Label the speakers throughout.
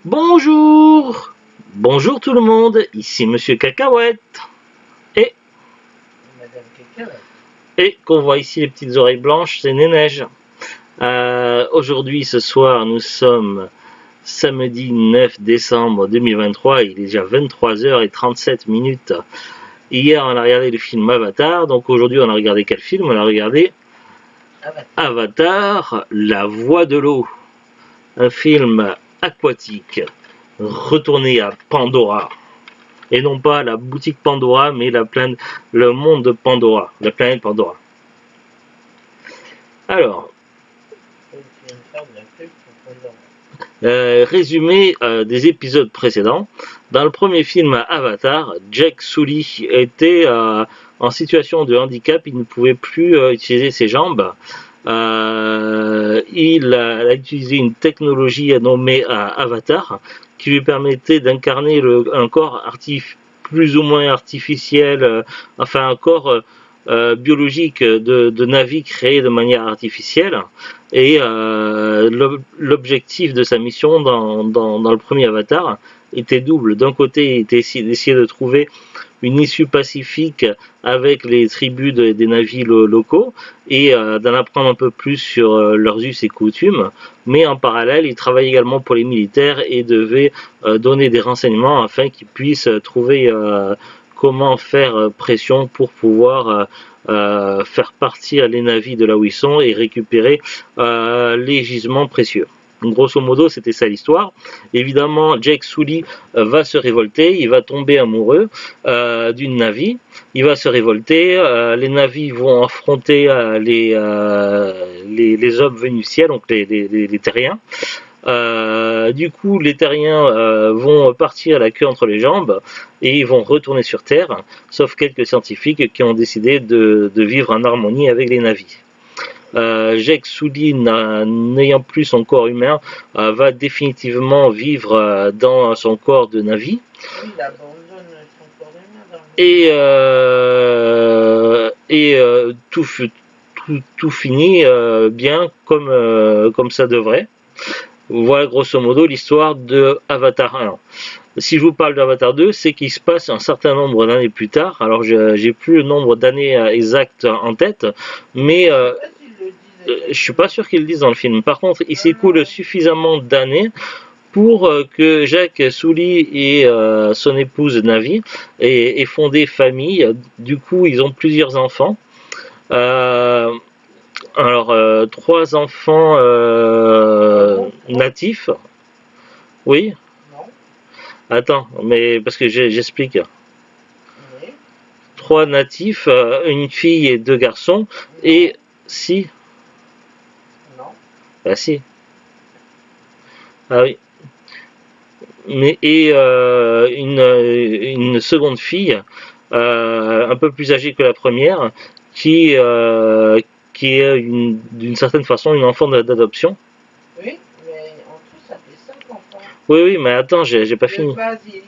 Speaker 1: Bonjour! Bonjour tout le monde, ici Monsieur Cacahuète. Et,
Speaker 2: Madame Cacahuète.
Speaker 1: et qu'on voit ici les petites oreilles blanches, c'est Néneige. Aujourd'hui, ce soir, nous sommes samedi 9 décembre 2023, il est déjà 23h37. Hier, on a regardé le film Avatar, donc aujourd'hui, on a regardé quel film? On a regardé Avatar, La Voix de l'eau. Un film aquatique, retourné à Pandora. Et non pas la boutique Pandora, mais le monde de Pandora, la planète Pandora. Alors, résumé des épisodes précédents. Dans le premier film Avatar, Jack Sully était en situation de handicap, il ne pouvait plus utiliser ses jambes. Il a utilisé une technologie nommée Avatar qui lui permettait d'incarner un corps plus ou moins artificiel, enfin un corps biologique de Navi créé de manière artificielle. Et l'objectif de sa mission dans le premier Avatar était double. D'un côté, il était d'essayer de trouver une issue pacifique avec les tribus des navis locaux et d'en apprendre un peu plus sur leurs us et coutumes. Mais en parallèle, il travaille également pour les militaires et devait donner des renseignements afin qu'ils puissent trouver comment faire pression pour pouvoir faire partir les navires de là où ils sont et récupérer les gisements précieux. Grosso modo, c'était ça l'histoire. Évidemment, Jake Sully va se révolter, il va tomber amoureux d'une Navi, il va se révolter, les Navis vont affronter les hommes venus du ciel, donc les terriens. Du coup, les terriens vont partir la queue entre les jambes et ils vont retourner sur Terre, sauf quelques scientifiques qui ont décidé de vivre en harmonie avec les Navis. Jake Sully, n'ayant plus son corps humain, va définitivement vivre dans son corps de Navi.
Speaker 2: Oui, il abandonne son corps humain dans
Speaker 1: Et tout finit bien comme ça devrait. Voilà grosso modo l'histoire de Avatar 1. Si je vous parle d'Avatar 2, c'est qu'il se passe un certain nombre d'années plus tard. Alors j'ai plus le nombre d'années exact en tête, mais je suis pas sûr qu'ils le disent dans le film. Par contre, il s'écoule suffisamment d'années pour que Jack Sully et son épouse Navi aient fondé famille. Du coup, ils ont plusieurs enfants. Alors, 3 enfants natifs. Oui.
Speaker 2: Non.
Speaker 1: Attends, mais parce que j'explique.
Speaker 2: Oui.
Speaker 1: 3 natifs, une fille et 2 garçons.
Speaker 2: Non.
Speaker 1: Et si.
Speaker 2: Non.
Speaker 1: Bah si. Ah oui. Mais une seconde fille, un peu plus âgée que la première, qui est d'une certaine façon une enfant d'adoption.
Speaker 2: Oui, mais en tout, ça fait 5 enfants.
Speaker 1: Oui, mais attends, j'ai pas fini.
Speaker 2: Vas-y.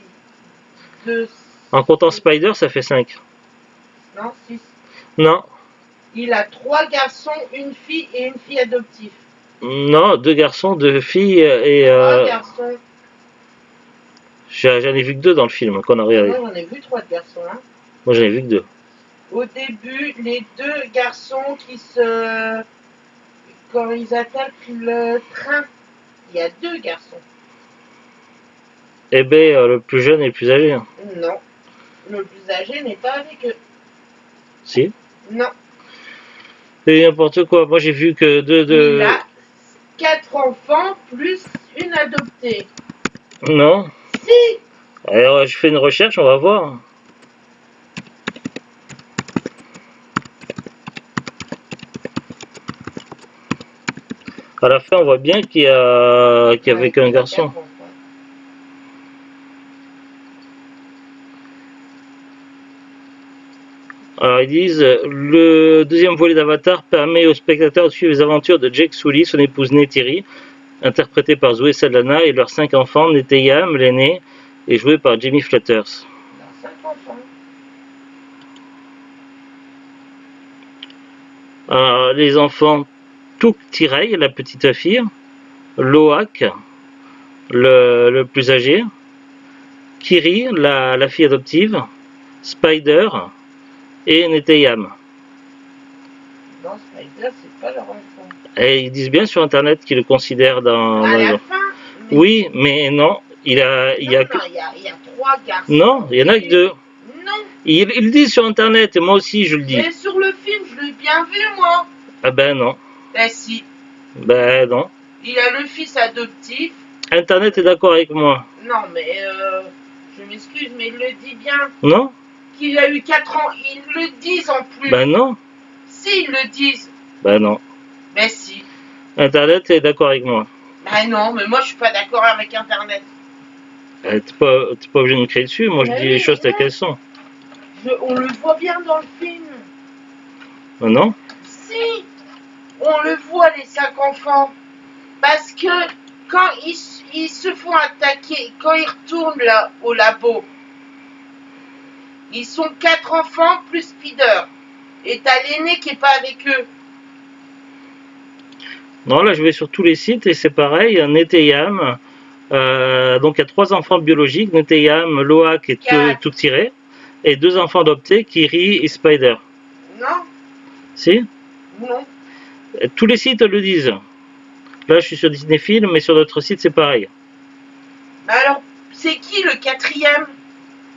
Speaker 2: 2.
Speaker 1: En comptant Spider, ça fait 5.
Speaker 2: Non, 6.
Speaker 1: Non.
Speaker 2: Il a 3 garçons, une fille et une fille adoptive.
Speaker 1: Non, 2 garçons, 2 filles et...
Speaker 2: 3 garçons.
Speaker 1: J'en ai vu que 2 dans le film qu'on a regardé.
Speaker 2: Moi, j'en ai vu 3 de garçons. Hein.
Speaker 1: Moi, j'en ai vu que 2.
Speaker 2: Au début, les 2 garçons quand ils attaquent le train, il y a 2 garçons.
Speaker 1: Eh ben, le plus jeune et le plus âgé. Hein.
Speaker 2: Non. Le plus âgé n'est pas avec eux.
Speaker 1: Si.
Speaker 2: Non.
Speaker 1: C'est n'importe quoi. Moi, j'ai vu que 2...
Speaker 2: Il a 4 enfants plus une adoptée.
Speaker 1: Non.
Speaker 2: Si.
Speaker 1: Alors, je fais une recherche, on va voir. À la fin, on voit bien qu'il y avait qu'un garçon. Alors ils disent, le deuxième volet d'Avatar permet aux spectateurs de suivre les aventures de Jake Sully, son épouse Neytiri, interprétée par Zoe Saldana, et leurs 5 enfants, Neteyam, l'aîné, et joué par Jimmy Flatters.
Speaker 2: Leurs 5 enfants.
Speaker 1: Alors, les enfants, Tuk Tirei, la petite fille, Loak, le plus âgé, Kiri, la fille adoptive, Spider et Neteyam.
Speaker 2: Non, Spider, c'est pas leur enfant.
Speaker 1: Et ils disent bien sur internet qu'ils le considèrent dans
Speaker 2: À
Speaker 1: les...
Speaker 2: la fin, mais
Speaker 1: Oui, mais non, il y a
Speaker 2: il y a 3 garçons.
Speaker 1: Non, il y en a que 2.
Speaker 2: Non,
Speaker 1: Ils le disent sur internet et moi aussi je le dis.
Speaker 2: mais sur le film, je l'ai bien vu, moi.
Speaker 1: Ah ben non,
Speaker 2: Eh si,
Speaker 1: ben non.
Speaker 2: il a le fils adoptif.
Speaker 1: Internet est d'accord avec moi.
Speaker 2: Non, mais je m'excuse, mais il le dit bien.
Speaker 1: Non?
Speaker 2: Qu'il a eu 4 ans. Ils le disent en plus.
Speaker 1: Ben non,
Speaker 2: Si, ils le disent.
Speaker 1: ben non.
Speaker 2: Mais si.
Speaker 1: Internet est d'accord avec moi.
Speaker 2: Ben non, mais moi, je suis pas d'accord avec Internet.
Speaker 1: T'es pas obligé de me crier dessus, moi je
Speaker 2: Mais
Speaker 1: dis les
Speaker 2: oui,
Speaker 1: choses telles
Speaker 2: non.
Speaker 1: qu'elles sont.
Speaker 2: On le voit bien dans le film.
Speaker 1: Ben non?
Speaker 2: Si, on le voit, les 5 enfants. Parce que quand ils se font attaquer, quand ils retournent là, au labo, ils sont 4 enfants plus Spider. Et t'as l'aîné qui est pas avec eux.
Speaker 1: Non, là je vais sur tous les sites et c'est pareil, Neteyam, donc il y a 3 enfants biologiques, Neteyam, Loak et
Speaker 2: Quatre.
Speaker 1: tout tiré, et 2 enfants adoptés, Kiri et Spider.
Speaker 2: Non,
Speaker 1: Si?
Speaker 2: non.
Speaker 1: Tous les sites le disent. Là je suis sur Disney Film, mais sur d'autres sites c'est pareil.
Speaker 2: Mais alors, c'est qui le 4e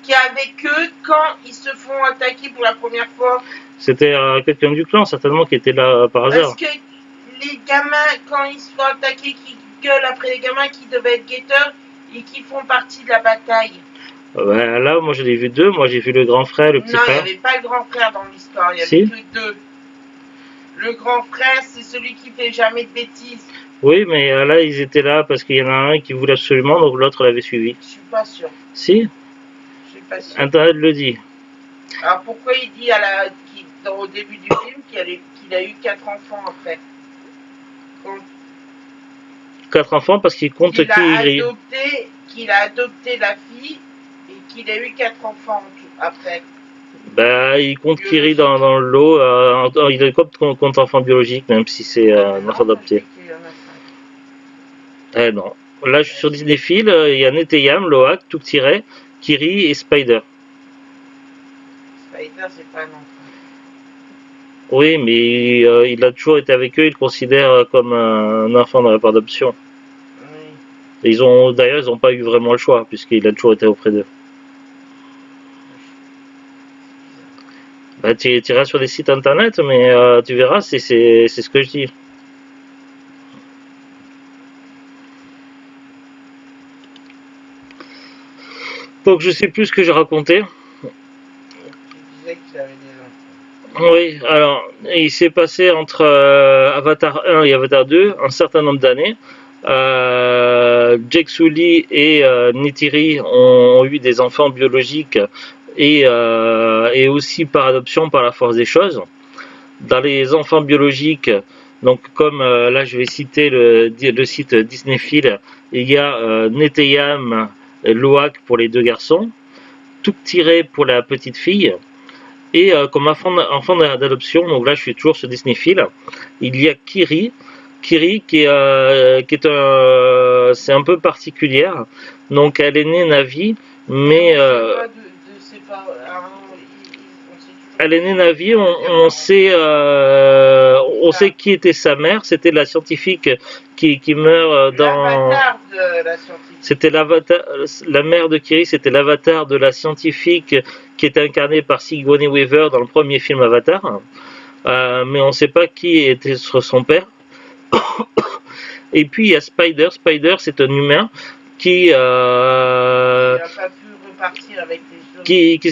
Speaker 2: qui est avec eux quand ils se font attaquer pour la première fois?
Speaker 1: C'était quelqu'un du clan certainement qui était là par hasard.
Speaker 2: Parce que les gamins, quand ils se font attaquer, qui gueulent après les gamins qui devaient être guetteurs et qui font partie de la bataille.
Speaker 1: Ben, là moi j'en ai vu 2, moi j'ai vu le grand frère, le petit
Speaker 2: Non, il n'y
Speaker 1: frère.
Speaker 2: avait pas le grand frère dans l'histoire, il y avait
Speaker 1: Si.
Speaker 2: que 2. Le grand frère, c'est celui qui fait jamais de bêtises.
Speaker 1: Oui, mais là ils étaient là parce qu'il y en a un qui voulait absolument, donc l'autre l'avait suivi.
Speaker 2: Je suis pas sûr.
Speaker 1: Si,
Speaker 2: Je suis pas sûr.
Speaker 1: Internet le dit.
Speaker 2: Alors pourquoi il dit au début du film qu'il a eu 4 enfants après?
Speaker 1: 4 enfants parce qu'il compte
Speaker 2: Qu'il
Speaker 1: Kiri.
Speaker 2: a adopté la fille et qu'il a eu 4 enfants après.
Speaker 1: Ben, il compte Kiri dans le lot. Il compte enfant biologique, même si c'est un enfant adopté. Eh non. Là, je suis sur Disney Film. Il y a Neteyam, Loak, tout tiré, Kiri et Spider.
Speaker 2: Spider, c'est pas un enfant.
Speaker 1: Oui, mais il a toujours été avec eux. Il le considère comme un enfant dans la part d'adoption.
Speaker 2: Oui.
Speaker 1: Et d'ailleurs, ils n'ont pas eu vraiment le choix, puisqu'il a toujours été auprès d'eux. Bah, tu iras sur des sites internet, mais tu verras, c'est ce que je dis. Donc je sais plus ce que j'ai raconté.
Speaker 2: Tu disais que tu avais des enfants.
Speaker 1: Oui, alors il s'est passé entre Avatar 1 et Avatar 2 un certain nombre d'années. Jake Sully et Neytiri ont eu des enfants biologiques et aussi par adoption par la force des choses. Dans les enfants biologiques, donc comme là je vais citer le site Disney Film, il y a Neteyam, Loak pour les 2 garçons, tout tiré pour la petite fille. Et comme enfant d'adoption, donc là je suis toujours sur Disney Film, il y a Kiri qui est c'est un peu particulière. Donc elle est née Navi, mais elle est née Navi. On sait qui était sa mère. C'était la scientifique qui meurt dans. C'était l'avatar, la mère de Kiri, c'était l'avatar de la scientifique qui est incarnée par Sigourney Weaver dans le premier film Avatar. Mais on ne sait pas qui était son père. Et puis il y a Spider. Spider, c'est un humain qui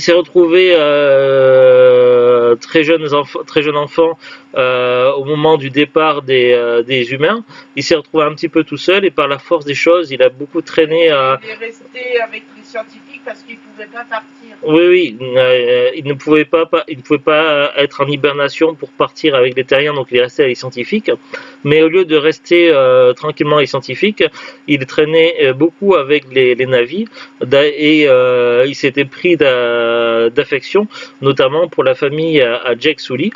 Speaker 1: s'est retrouvé très jeune enfant au moment du départ des humains. Il s'est retrouvé un petit peu tout seul et par la force des choses, il a beaucoup traîné.
Speaker 2: Il est resté avec les scientifiques parce qu'il ne pouvait pas partir.
Speaker 1: Oui, il ne pouvait pas être en hibernation pour partir avec les terriens, donc il est resté avec les scientifiques. Mais au lieu de rester tranquillement avec les scientifiques, il traînait beaucoup avec les navis et il s'était pris d'affection, notamment pour la famille à Jake Sully.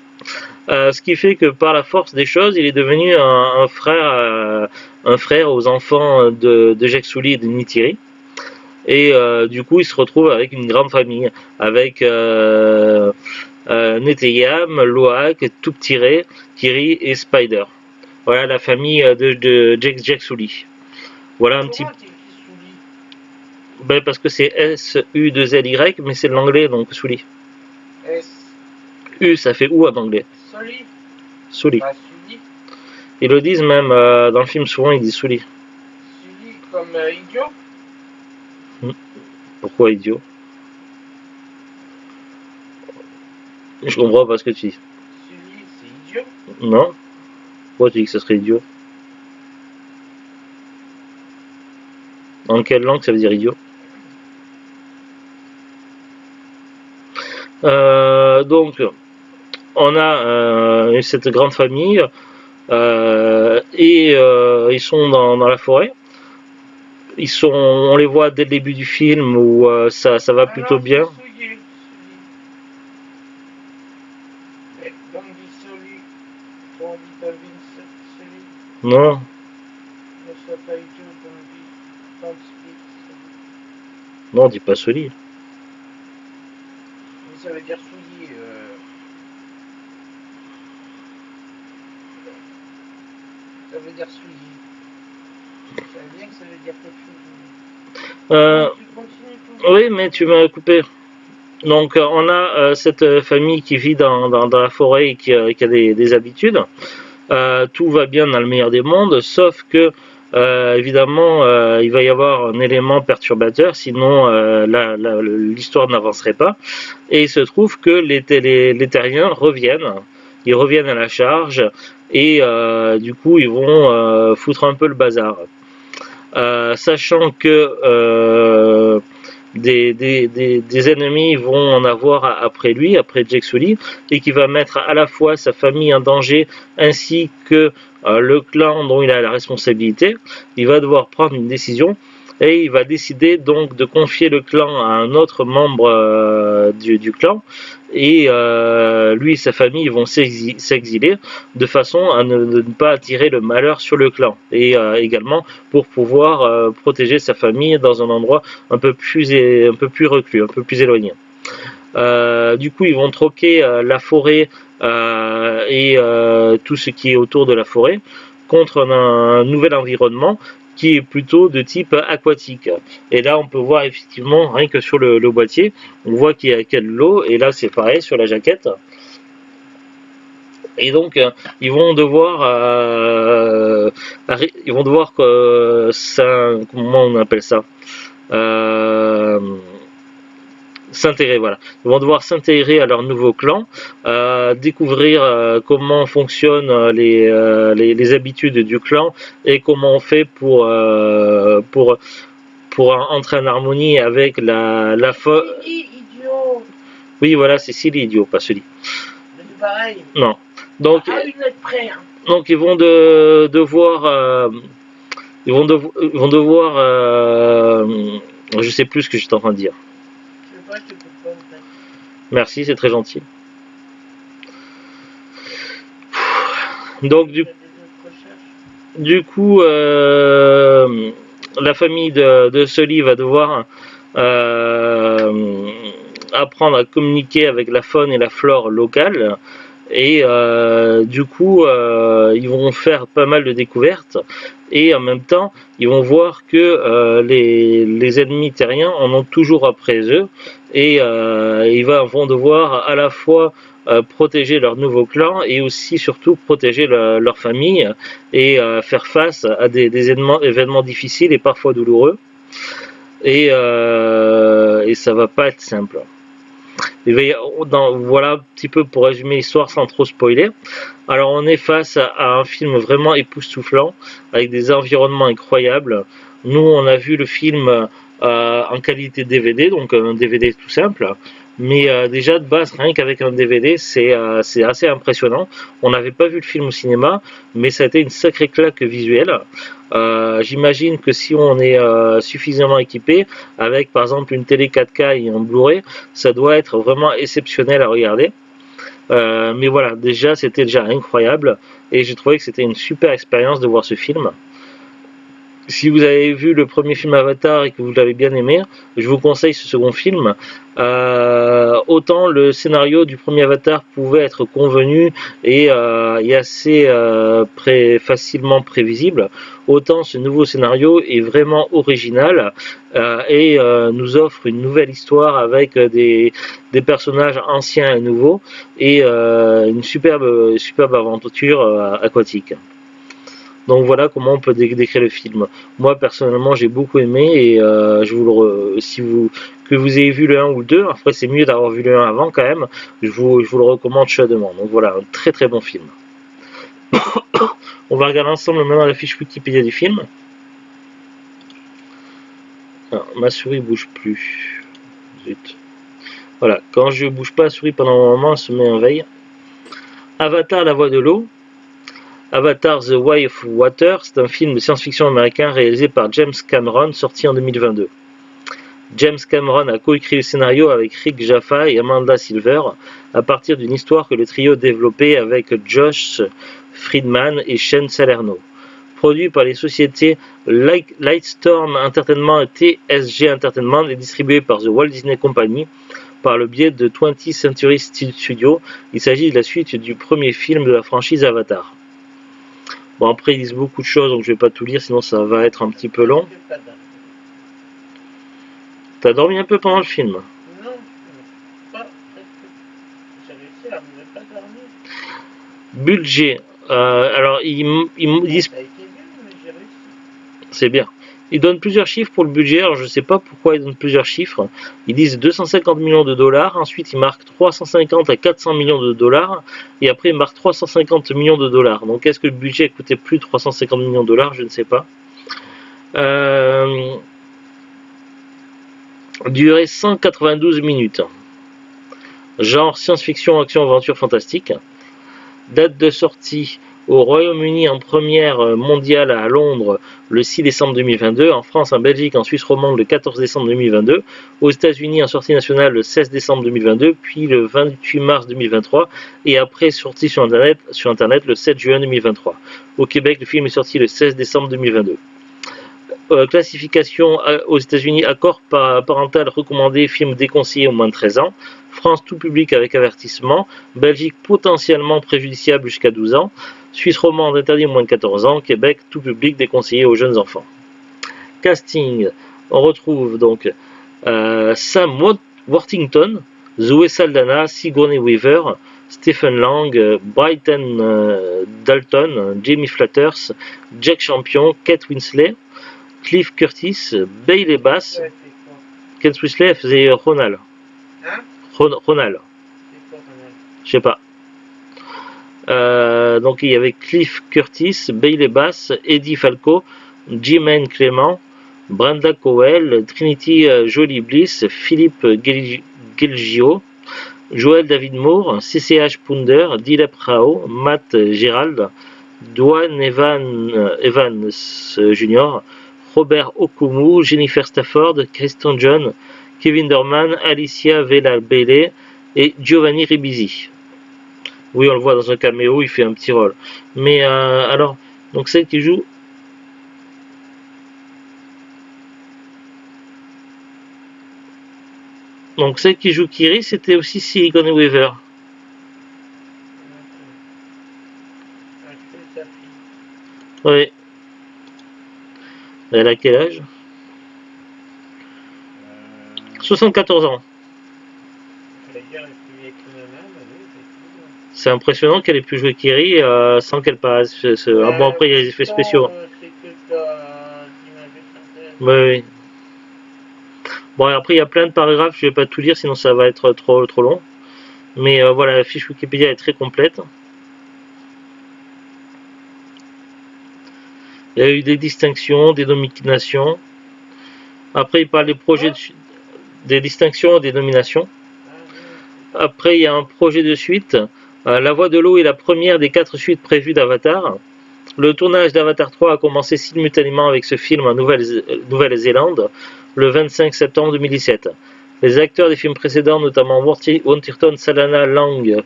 Speaker 1: Ce qui fait que par la force des choses, il est devenu un frère aux enfants de Jake Sully et de Neytiri. Et du coup, il se retrouve avec une grande famille, avec Neteyam, Loak, Tout Tiré, Kiri et Spider. Voilà la famille de Jake Sully. Voilà un petit.
Speaker 2: Comment t'écris Sully?
Speaker 1: Ben parce que c'est S-U-2-L-Y, mais c'est de l'anglais, donc Sully.
Speaker 2: S.
Speaker 1: U, ça fait ou en anglais.
Speaker 2: Sully.
Speaker 1: Sully.
Speaker 2: Pas Sully.
Speaker 1: Ils le disent même dans le film, souvent ils disent Sully.
Speaker 2: Sully comme idiot.
Speaker 1: Pourquoi idiot? Je comprends pas ce que tu dis.
Speaker 2: Sully, c'est idiot.
Speaker 1: Non? Pourquoi tu dis que ce serait idiot? En quelle langue ça veut dire idiot? Donc, on a cette grande famille et ils sont dans la forêt. On les voit dès le début du film où ça va plutôt bien.
Speaker 2: Sully. Don't be Sully. Don't be David Sully.
Speaker 1: Non?
Speaker 2: Ne sois pas idiot. Don't speak Sully.
Speaker 1: Non, dis pas Sully.
Speaker 2: Mais ça veut dire souillé. Ça veut dire souillé. Ça veut bien que ça veut dire quelque chose. Tu continues tout.
Speaker 1: Oui, mais tu m'as coupé. Donc, on a cette famille qui vit dans la forêt et qui a des habitudes. Tout va bien dans le meilleur des mondes, sauf que, évidemment, il va y avoir un élément perturbateur, sinon l'histoire n'avancerait pas. Et il se trouve que les terriens reviennent. Ils reviennent à la charge et du coup, ils vont foutre un peu le bazar. Sachant que des ennemis vont en avoir après lui, après Jake Sully, et qui va mettre à la fois sa famille en danger ainsi que le clan dont il a la responsabilité. Il va devoir prendre une décision et il va décider donc de confier le clan à un autre membre du clan, et lui et sa famille vont s'exiler de façon à ne pas attirer le malheur sur le clan, et également pour pouvoir protéger sa famille dans un endroit un peu plus reclus, un peu plus éloigné. Du coup, ils vont troquer la forêt et tout ce qui est autour de la forêt contre un nouvel environnement qui est plutôt de type aquatique. Et là, on peut voir effectivement, rien que sur le boîtier, on voit qu'il y a de l'eau, et là, c'est pareil sur la jaquette. Et donc, ils vont devoir comment on appelle ça, s'intégrer, voilà. Ils vont devoir s'intégrer à leur nouveau clan, découvrir comment fonctionnent les habitudes du clan et comment on fait pour entrer en harmonie avec la
Speaker 2: Silly, idiot.
Speaker 1: Oui, voilà, c'est Silly, idiot, pas Sully.
Speaker 2: C'est pareil.
Speaker 1: Non. Donc,
Speaker 2: À une lettre près. Hein.
Speaker 1: Donc ils vont devoir je sais plus ce que j'étais en train de dire.
Speaker 2: Je sais pas, je te coupe pas en fait.
Speaker 1: Merci, c'est très gentil. Donc du coup la famille de Sully va devoir apprendre à communiquer avec la faune et la flore locale. Et du coup, ils vont faire pas mal de découvertes, et en même temps, ils vont voir que les ennemis terriens en ont toujours après eux, et ils vont devoir à la fois protéger leur nouveau clan et aussi surtout protéger leur famille, et faire face à des événements difficiles et parfois douloureux, et ça va pas être simple. Voilà un petit peu pour résumer l'histoire sans trop spoiler. Alors on est face à un film vraiment époustouflant, avec des environnements incroyables. Nous on a vu le film en qualité DVD, donc un DVD tout simple. Mais déjà de base, rien qu'avec un DVD, c'est assez impressionnant. On n'avait pas vu le film au cinéma, mais ça a été une sacrée claque visuelle. J'imagine que si on est suffisamment équipé, avec par exemple une télé 4K et un Blu-ray, ça doit être vraiment exceptionnel à regarder. Mais voilà, déjà c'était déjà incroyable et j'ai trouvé que c'était une super expérience de voir ce film. Si vous avez vu le premier film Avatar et que vous l'avez bien aimé, je vous conseille ce second film. Autant le scénario du premier Avatar pouvait être convenu et assez facilement prévisible, autant ce nouveau scénario est vraiment original et nous offre une nouvelle histoire avec des personnages anciens et nouveaux et une superbe aventure aquatique. Donc voilà comment on peut décrire le film. Moi personnellement j'ai beaucoup aimé et que vous ayez vu le 1 ou le 2, après c'est mieux d'avoir vu le 1 avant quand même, je vous le recommande chaudement. Donc voilà, un très très bon film. On va regarder ensemble maintenant la fiche Wikipédia du film. Ah, ma souris bouge plus. Zut. Voilà, quand je bouge pas la souris pendant un moment, elle se met en veille. Avatar, la voix de l'eau. Avatar The Way of Water, c'est un film de science-fiction américain réalisé par James Cameron, sorti en 2022. James Cameron a coécrit le scénario avec Rick Jaffa et Amanda Silver à partir d'une histoire que le trio développait avec Josh Friedman et Shane Salerno. Produit par les sociétés Lightstorm Entertainment et TSG Entertainment et distribué par The Walt Disney Company par le biais de 20th Century Studios, il s'agit de la suite du premier film de la franchise Avatar. Bon, après ils disent beaucoup de choses, donc je vais pas tout lire, sinon ça va être un petit peu long. T'as dormi un peu pendant le film?
Speaker 2: Non, pas. J'ai réussi à ne pas dormir.
Speaker 1: Budget. Alors ils disent.
Speaker 2: Ça a été dur, mais j'ai réussi.
Speaker 1: C'est bien. Ils donnent plusieurs chiffres pour le budget, alors je ne sais pas pourquoi ils donnent plusieurs chiffres. Ils disent 250 millions de dollars, ensuite ils marquent 350 à 400 millions de dollars, et après ils marquent 350 millions de dollars. Donc est-ce que le budget coûtait plus de 350 millions de dollars? Je ne sais pas. Durée 192 minutes. Genre science-fiction, action, aventure, fantastique. Date de sortie au Royaume-Uni en première mondiale à Londres le 6 décembre 2022, en France, en Belgique, en Suisse romande le 14 décembre 2022, aux États-Unis en sortie nationale le 16 décembre 2022, puis le 28 mars 2023, et après sortie sur Internet le 7 juin 2023. Au Québec, le film est sorti le 16 décembre 2022. Classification aux États-Unis, accord parental recommandé, film déconseillé au moins de 13 ans. France, tout public avec avertissement. Belgique, potentiellement préjudiciable jusqu'à 12 ans. Suisse romande, interdit au moins de 14 ans. Québec, tout public déconseillé aux jeunes enfants. Casting, on retrouve donc Sam Worthington, Zoe Saldana, Sigourney Weaver, Stephen Lang, Bryton Dalton, Jamie Flatters, Jack Champion, Kate Winslet, Cliff Curtis, Bailey Bass.
Speaker 2: Ouais,
Speaker 1: Kate Winslet faisait Ronald.
Speaker 2: hein?
Speaker 1: Ronald. Je sais pas. Donc il y avait Cliff Curtis, Bailey Bass, Eddie Falco, Jemaine Clément, Brenda Cowell, Trinity Jolie Bliss, Philippe Gelgio, Joel David Moore, CCH Pounder, Dilep Rao, Matt Gerald, Dwayne Evans Jr., Robert Okumu, Jennifer Stafford, Kristen John, Kevin Dorman, Alicia Vela-Bailey et Giovanni Ribisi. Oui, on le voit dans un caméo, il fait un petit rôle. Mais alors, donc celle qui joue... Donc celle qui joue Kiri, c'était aussi Sigourney Weaver. Oui. Elle a quel âge? 74 ans. C'est impressionnant qu'elle ait pu jouer Kiri sans qu'elle passe. Bon, après, il y a les effets spéciaux. Oui. Bon, après, il y a plein de paragraphes, je ne vais pas tout lire, sinon ça va être trop long. Mais voilà, la fiche Wikipédia est très complète. Il y a eu des distinctions, des nominations. Après, il parle des projets des distinctions et des nominations. Après, il y a un projet de suite. La Voix de l'eau est la première des 4 suites prévues d'Avatar. Le tournage d'Avatar 3 a commencé simultanément avec ce film en Nouvelle-Zélande le 25 septembre 2017. Les acteurs des films précédents, notamment Winterton, Salana, Lang,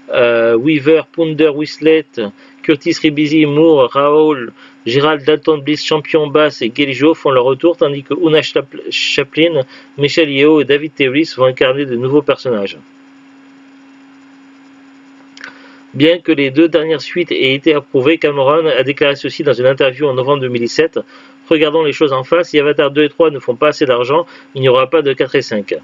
Speaker 1: Weaver, Pounder, Whistlet, Curtis Ribisi, Moore, Raoul, Gerald Dalton Bliss, Champion Bass et Gary Joe font leur retour, tandis que Una Chaplin, Michelle Yeoh et David Terris vont incarner de nouveaux personnages. Bien que les 2 dernières suites aient été approuvées, Cameron a déclaré ceci dans une interview en novembre 2017. Regardons les choses en face, si Avatar 2 et 3 ne font pas assez d'argent, il n'y aura pas de 4 et 5.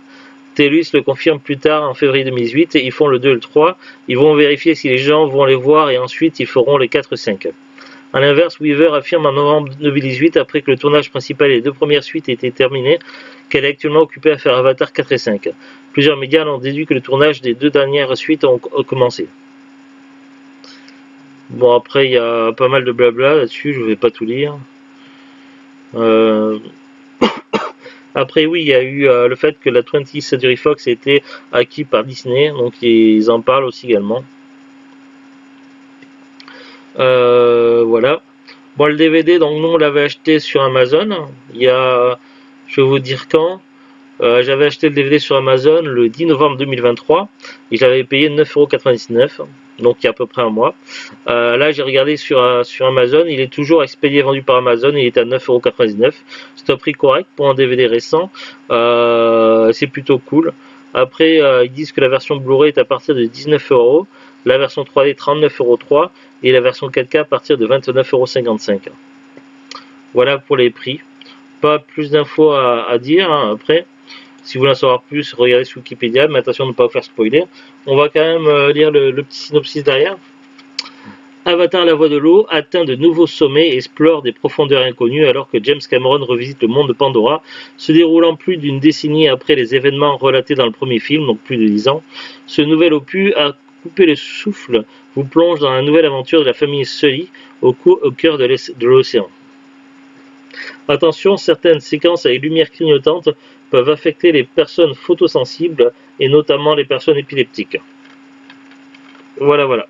Speaker 1: Telus le confirme plus tard en février 2018, ils font le 2 et le 3, ils vont vérifier si les gens vont les voir et ensuite ils feront les 4 et 5. A l'inverse, Weaver affirme en novembre 2018, après que le tournage principal et les 2 premières suites aient été terminés, qu'elle est actuellement occupée à faire Avatar 4 et 5. Plusieurs médias ont déduit que le tournage des 2 dernières suites a commencé. Bon, après, il y a pas mal de blabla là-dessus, je ne vais pas tout lire. Après, oui, il y a eu le fait que la 20th Century Fox a été acquis par Disney, donc ils en parlent aussi également. Voilà. Bon, le DVD, donc nous, on l'avait acheté sur Amazon. Il y a, je vais vous dire quand. J'avais acheté le DVD sur Amazon le 10 novembre 2023 et j'avais payé 9,99 €, donc il y a à peu près un mois. Là, j'ai regardé sur Amazon, il est toujours expédié, vendu par Amazon, il est à 9,99 €. C'est un prix correct pour un DVD récent, c'est plutôt cool. Après, ils disent que la version Blu-ray est à partir de 19 €, la version 3D 39,03 € et la version 4K à partir de 29,55 €. Voilà pour les prix. Pas plus d'infos à dire hein, après. Si vous voulez en savoir plus, regardez sur Wikipédia, mais attention de ne pas vous faire spoiler. On va quand même lire le petit synopsis derrière. Avatar, la voie de l'eau, atteint de nouveaux sommets et explore des profondeurs inconnues alors que James Cameron revisite le monde de Pandora, se déroulant plus d'une décennie après les événements relatés dans le premier film, donc plus de 10 ans. Ce nouvel opus a coupé le souffle, vous plonge dans la nouvelle aventure de la famille Sully au cœur de l'océan. Attention, certaines séquences avec lumière clignotante peuvent affecter les personnes photosensibles et notamment les personnes épileptiques. Voilà.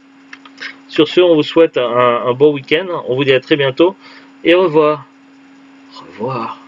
Speaker 1: Sur ce, on vous souhaite un bon week-end, on vous dit à très bientôt et au revoir. Au revoir.